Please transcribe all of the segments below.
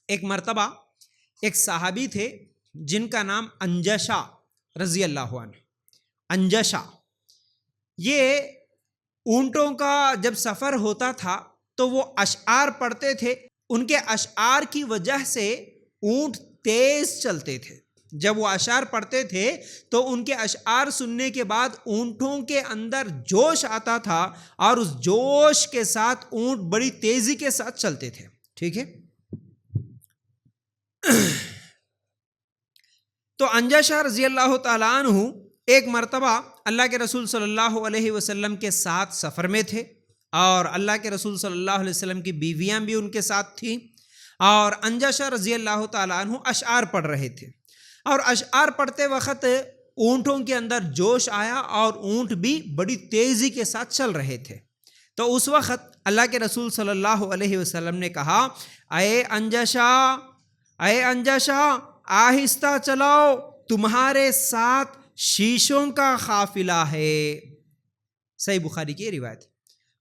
ایک مرتبہ ایک صحابی تھے جن کا نام انجشا رضی اللہ عنہ. انجشا یہ اونٹوں کا جب سفر ہوتا تھا تو وہ اشعار پڑھتے تھے. ان کے اشعار کی وجہ سے اونٹ تیز چلتے تھے. جب وہ اشعار پڑھتے تھے تو ان کے اشعار سننے کے بعد اونٹوں کے اندر جوش آتا تھا اور اس جوش کے ساتھ اونٹ بڑی تیزی کے ساتھ چلتے تھے. ٹھیک ہے. تو انجشا رضی اللہ تعالیٰ عنہ ایک مرتبہ اللہ کے رسول صلی اللہ علیہ وسلم کے ساتھ سفر میں تھے اور اللہ کے رسول صلی اللہ علیہ وسلم کی بیویاں بھی ان کے ساتھ تھیں اور انجشا رضی اللہ تعالیٰ عنہ اشعار پڑھ رہے تھے اور اشعار پڑھتے وقت اونٹوں کے اندر جوش آیا اور اونٹ بھی بڑی تیزی کے ساتھ چل رہے تھے. تو اس وقت اللہ کے رسول صلی اللہ علیہ وسلم نے کہا اے انجشا آہستہ چلاؤ، تمہارے ساتھ شیشوں کا قافلہ ہے. صحیح بخاری کی روایت.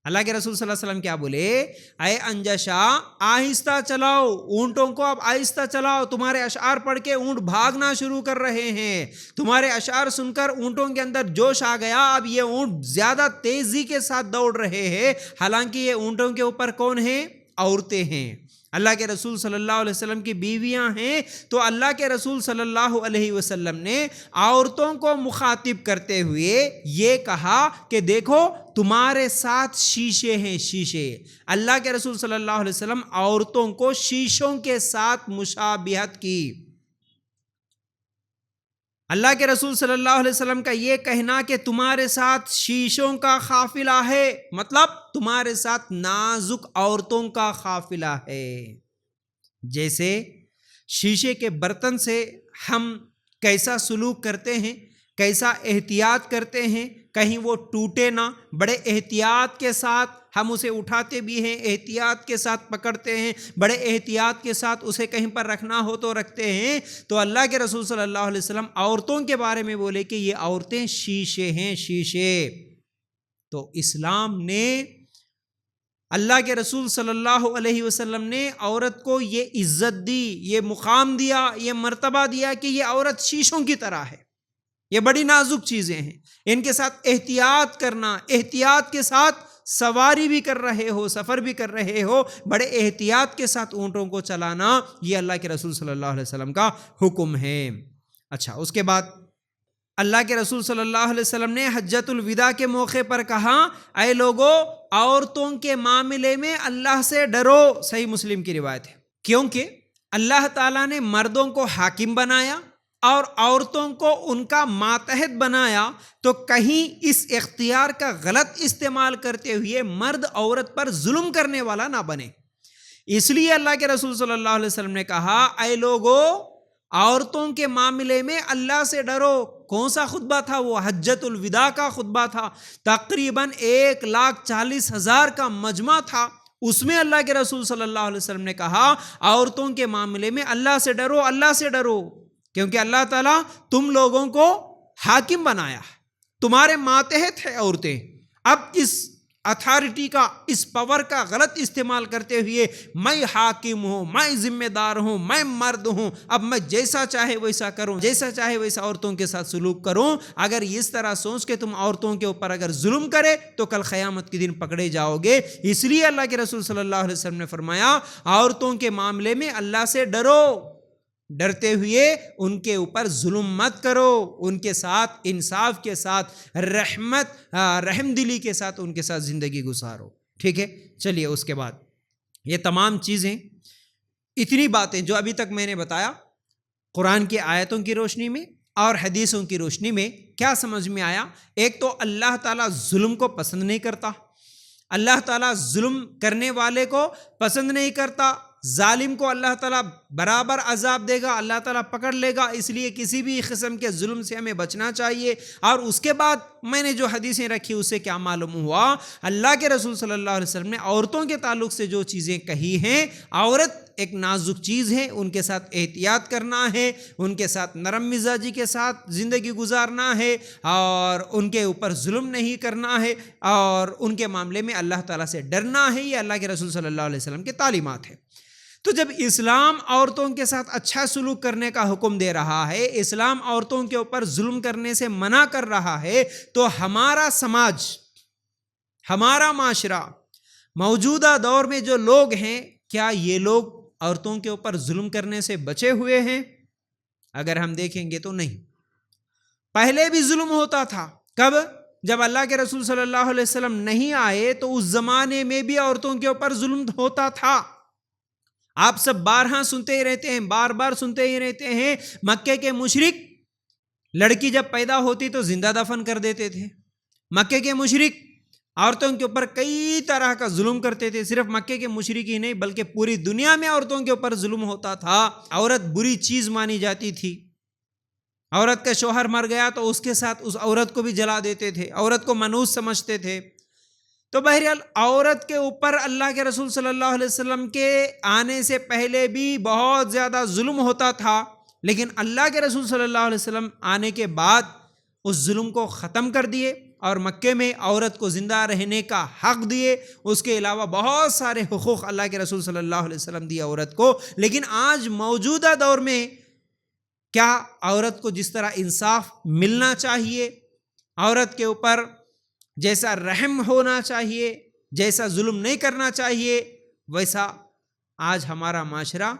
اللہ کے رسول صلی اللہ علیہ وسلم کیا بولے؟ اے انجشا آہستہ چلاؤ، اونٹوں کو اب آہستہ چلاؤ، تمہارے اشعار پڑھ کے اونٹ بھاگنا شروع کر رہے ہیں، تمہارے اشعار سن کر اونٹوں کے اندر جوش آ گیا، اب یہ اونٹ زیادہ تیزی کے ساتھ دوڑ رہے ہیں. حالانکہ یہ اونٹوں کے اوپر کون ہیں؟ عورتیں ہیں، اللہ کے رسول صلی اللہ علیہ وسلم کی بیویاں ہیں. تو اللہ کے رسول صلی اللہ علیہ وسلم نے عورتوں کو مخاطب کرتے ہوئے یہ کہا کہ دیکھو تمہارے ساتھ شیشے ہیں، شیشے. اللہ کے رسول صلی اللہ علیہ وسلم عورتوں کو شیشوں کے ساتھ مشابہت کی. اللہ کے رسول صلی اللہ علیہ وسلم کا یہ کہنا کہ تمہارے ساتھ شیشوں کا قافلہ ہے، مطلب تمہارے ساتھ نازک عورتوں کا قافلہ ہے. جیسے شیشے کے برتن سے ہم کیسا سلوک کرتے ہیں، کیسا احتیاط کرتے ہیں کہیں وہ ٹوٹے نہ، بڑے احتیاط کے ساتھ ہم اسے اٹھاتے بھی ہیں، احتیاط کے ساتھ پکڑتے ہیں، بڑے احتیاط کے ساتھ اسے کہیں پر رکھنا ہو تو رکھتے ہیں. تو اللہ کے رسول صلی اللہ علیہ وسلم عورتوں کے بارے میں بولے کہ یہ عورتیں شیشے ہیں، شیشے. تو اسلام نے، اللہ کے رسول صلی اللہ علیہ وسلم نے عورت کو یہ عزت دی، یہ مقام دیا، یہ مرتبہ دیا کہ یہ عورت شیشوں کی طرح ہے. یہ بڑی نازک چیزیں ہیں، ان کے ساتھ احتیاط کرنا، احتیاط کے ساتھ سواری بھی کر رہے ہو، سفر بھی کر رہے ہو، بڑے احتیاط کے ساتھ اونٹوں کو چلانا، یہ اللہ کے رسول صلی اللہ علیہ وسلم کا حکم ہے. اچھا، اس کے بعد اللہ کے رسول صلی اللہ علیہ وسلم نے حجۃ الوداع کے موقع پر کہا اے لوگو عورتوں کے معاملے میں اللہ سے ڈرو. صحیح مسلم کی روایت ہے. کیونکہ اللہ تعالیٰ نے مردوں کو حاکم بنایا اور عورتوں کو ان کا ماتحت بنایا، تو کہیں اس اختیار کا غلط استعمال کرتے ہوئے مرد عورت پر ظلم کرنے والا نہ بنے. اس لیے اللہ کے رسول صلی اللہ علیہ وسلم نے کہا اے لوگو عورتوں کے معاملے میں اللہ سے ڈرو. کون سا خطبہ تھا وہ؟ حجۃ الوداع کا خطبہ تھا. تقریباً 1,40,000 کا مجمع تھا. اس میں اللہ کے رسول صلی اللہ علیہ وسلم نے کہا عورتوں کے معاملے میں اللہ سے ڈرو، اللہ سے ڈرو، کیونکہ اللہ تعالیٰ تم لوگوں کو حاکم بنایا، تمہارے ماتحت ہے عورتیں. اب اس اتھارٹی کا، اس پاور کا غلط استعمال کرتے ہوئے میں حاکم ہوں، میں ذمہ دار ہوں، میں مرد ہوں، اب میں جیسا چاہے ویسا کروں، جیسا چاہے ویسا عورتوں کے ساتھ سلوک کروں. اگر اس طرح سوچ کے تم عورتوں کے اوپر اگر ظلم کرے تو کل قیامت کے دن پکڑے جاؤ گے. اس لیے اللہ کے رسول صلی اللہ علیہ وسلم نے فرمایا عورتوں کے معاملے میں اللہ سے ڈرو، ڈرتے ہوئے ان کے اوپر ظلم مت کرو، ان کے ساتھ انصاف کے ساتھ رحم دلی کے ساتھ ان کے ساتھ زندگی گزارو. ٹھیک ہے. چلیے اس کے بعد یہ تمام چیزیں، اتنی باتیں جو ابھی تک میں نے بتایا، قرآن کی آیتوں کی روشنی میں اور حدیثوں کی روشنی میں کیا سمجھ میں آیا؟ ایک تو اللہ تعالیٰ ظلم کو پسند نہیں کرتا، اللہ تعالیٰ ظلم کرنے والے کو پسند نہیں کرتا، ظالم کو اللہ تعالیٰ برابر عذاب دے گا، اللہ تعالیٰ پکڑ لے گا. اس لیے کسی بھی قسم کے ظلم سے ہمیں بچنا چاہیے. اور اس کے بعد میں نے جو حدیثیں رکھی اس سے کیا معلوم ہوا؟ اللہ کے رسول صلی اللہ علیہ وسلم نے عورتوں کے تعلق سے جو چیزیں کہی ہیں، عورت ایک نازک چیز ہے، ان کے ساتھ احتیاط کرنا ہے، ان کے ساتھ نرم مزاجی کے ساتھ زندگی گزارنا ہے، اور ان کے اوپر ظلم نہیں کرنا ہے، اور ان کے معاملے میں اللہ تعالیٰ سے ڈرنا ہے. یہ اللہ کے رسول صلی اللہ علیہ وسلم کی تعلیمات ہے. تو جب اسلام عورتوں کے ساتھ اچھا سلوک کرنے کا حکم دے رہا ہے، اسلام عورتوں کے اوپر ظلم کرنے سے منع کر رہا ہے، تو ہمارا سماج، ہمارا معاشرہ، موجودہ دور میں جو لوگ ہیں، کیا یہ لوگ عورتوں کے اوپر ظلم کرنے سے بچے ہوئے ہیں؟ اگر ہم دیکھیں گے تو نہیں۔ پہلے بھی ظلم ہوتا تھا۔ کب؟ جب اللہ کے رسول صلی اللہ علیہ وسلم نہیں آئے تو اس زمانے میں بھی عورتوں کے اوپر ظلم ہوتا تھا۔ آپ سب بارہا سنتے ہی رہتے ہیں، بار بار سنتے ہی رہتے ہیں، مکے کے مشرک لڑکی جب پیدا ہوتی تو زندہ دفن کر دیتے تھے۔ مکے کے مشرک عورتوں کے اوپر کئی طرح کا ظلم کرتے تھے۔ صرف مکے کے مشرک ہی نہیں بلکہ پوری دنیا میں عورتوں کے اوپر ظلم ہوتا تھا۔ عورت بری چیز مانی جاتی تھی۔ عورت کا شوہر مر گیا تو اس کے ساتھ اس عورت کو بھی جلا دیتے تھے، عورت کو منحوس سمجھتے تھے۔ تو بہرحال عورت کے اوپر اللہ کے رسول صلی اللہ علیہ وسلم کے آنے سے پہلے بھی بہت زیادہ ظلم ہوتا تھا، لیکن اللہ کے رسول صلی اللہ علیہ وسلم آنے کے بعد اس ظلم کو ختم کر دیے اور مکے میں عورت کو زندہ رہنے کا حق دیے۔ اس کے علاوہ بہت سارے حقوق اللہ کے رسول صلی اللہ علیہ وسلم دیے عورت کو۔ لیکن آج موجودہ دور میں کیا عورت کو جس طرح انصاف ملنا چاہیے، عورت کے اوپر جیسا رحم ہونا چاہیے، جیسا ظلم نہیں کرنا چاہیے، ویسا آج ہمارا معاشرہ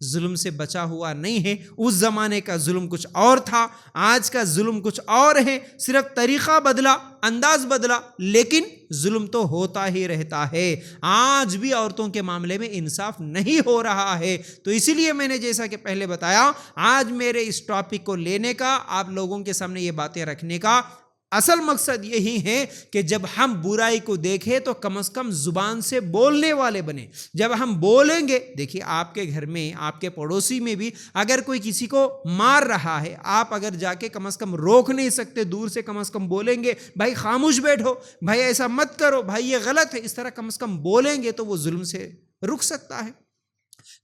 ظلم سے بچا ہوا نہیں ہے۔ اس زمانے کا ظلم کچھ اور تھا، آج کا ظلم کچھ اور ہے، صرف طریقہ بدلا، انداز بدلا، لیکن ظلم تو ہوتا ہی رہتا ہے۔ آج بھی عورتوں کے معاملے میں انصاف نہیں ہو رہا ہے۔ تو اسی لیے میں نے جیسا کہ پہلے بتایا، آج میرے اس ٹاپک کو لینے کا، آپ لوگوں کے سامنے یہ باتیں رکھنے کا اصل مقصد یہی ہے کہ جب ہم برائی کو دیکھیں تو کم از کم زبان سے بولنے والے بنیں۔ جب ہم بولیں گے، دیکھیے آپ کے گھر میں، آپ کے پڑوسی میں بھی اگر کوئی کسی کو مار رہا ہے، آپ اگر جا کے کم از کم روک نہیں سکتے، دور سے کم از کم بولیں گے، بھائی خاموش بیٹھو، بھائی ایسا مت کرو، بھائی یہ غلط ہے، اس طرح کم از کم بولیں گے تو وہ ظلم سے رک سکتا ہے۔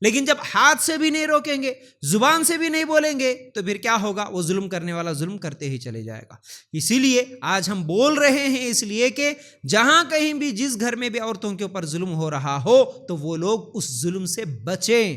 لیکن جب ہاتھ سے بھی نہیں روکیں گے، زبان سے بھی نہیں بولیں گے، تو پھر کیا ہوگا؟ وہ ظلم کرنے والا ظلم کرتے ہی چلے جائے گا۔ اسی لیے آج ہم بول رہے ہیں، اس لیے کہ جہاں کہیں بھی، جس گھر میں بھی عورتوں کے اوپر ظلم ہو رہا ہو، تو وہ لوگ اس ظلم سے بچیں۔